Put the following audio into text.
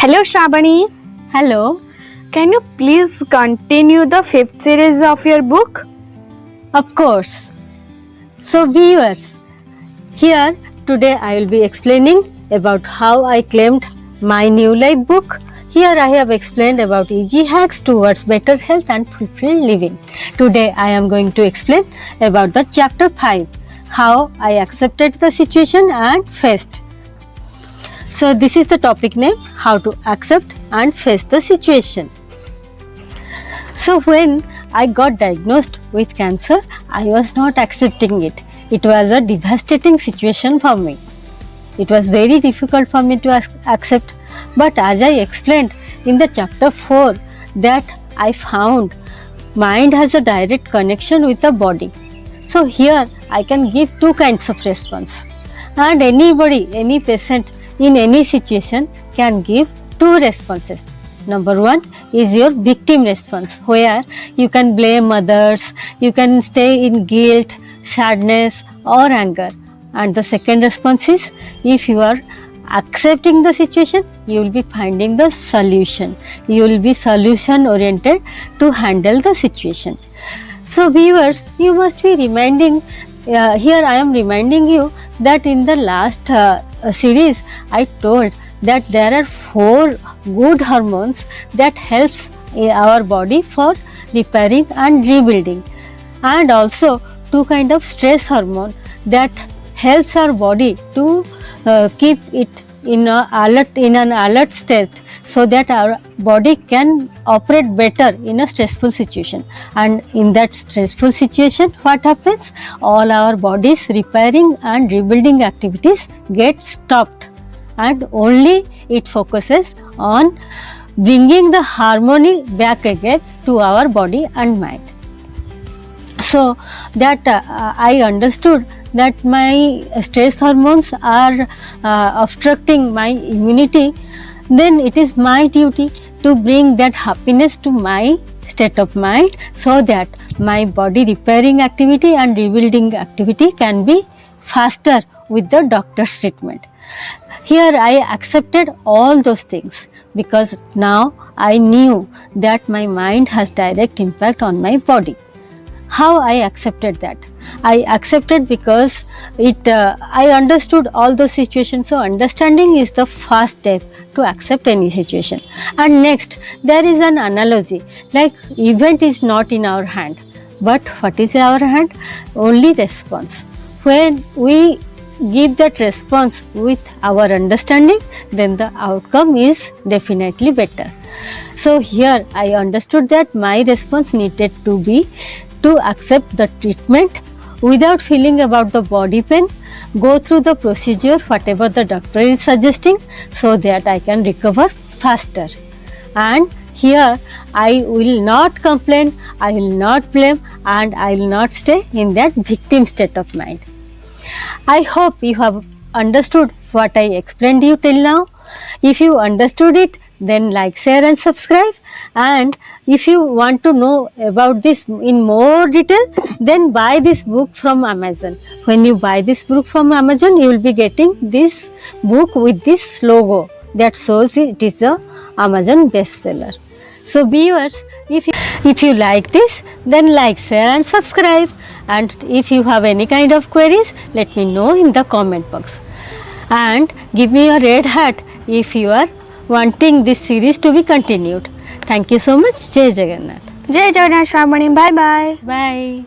Hello Shravani, Hello, can you please continue the fifth series of your book? of course. So, viewers, here today I will be explaining about how I claimed my new life book. Here I have explained about easy hacks towards better health and fulfilled living. Today I am going to explain about the chapter 5, how I accepted the situation and faced. So, this is the topic name, how to accept and face the situation. So, when I got diagnosed with cancer, I was not accepting it. It was a devastating situation for me. It was very difficult for me to accept, but as I explained in the chapter 4, that I found mind has a direct connection with the body. So here I can give two kinds of response, and anybody, any patient in any situation can give two responses. Number one is your victim response, where you can blame others, you can stay in guilt, sadness or anger. And the second response is, if you are accepting the situation, you will be finding the solution. You will be solution oriented to handle the situation. So viewers, you must be reminding, here I am reminding you that in the last series I told that there are 4 good hormones that helps our body for repairing and rebuilding, and also 2 kind of stress hormone that helps our body to keep it in an alert state, so that our body can operate better in a stressful situation. And in that stressful situation, what happens? All our body's repairing and rebuilding activities get stopped, and only it focuses on bringing the harmony back again to our body and mind. So that I understood that my stress hormones are obstructing my immunity, then it is my duty to bring that happiness to my state of mind, so that my body repairing activity and rebuilding activity can be faster with the doctor's treatment. Here I accepted all those things, because now I knew that my mind has direct impact on my body. How I accepted that? I accepted because I understood all those situations. So understanding is the first step to accept any situation. And next, there is an analogy, like event is not in our hand, but what is in our hand? Only response. When we give that response with our understanding, then the outcome is definitely better. So here I understood that my response needed to be to accept the treatment without feeling about the body pain, go through the procedure whatever the doctor is suggesting, so that I can recover faster. And here I will not complain, I will not blame, and I will not stay in that victim state of mind. I hope you have understood what I explained you till now. If you understood it, then like, share and subscribe. And if you want to know about this in more detail, then buy this book from Amazon. When you buy this book from Amazon, you will be getting this book with this logo that shows it is a Amazon bestseller. So viewers, if you like this, then like, share and subscribe. And if you have any kind of queries, let me know in the comment box. And give me a red hat if you are wanting this series to be continued. Thank you so much. Jai Jagannath. Jai Jagannath Shravani, bye bye. Bye.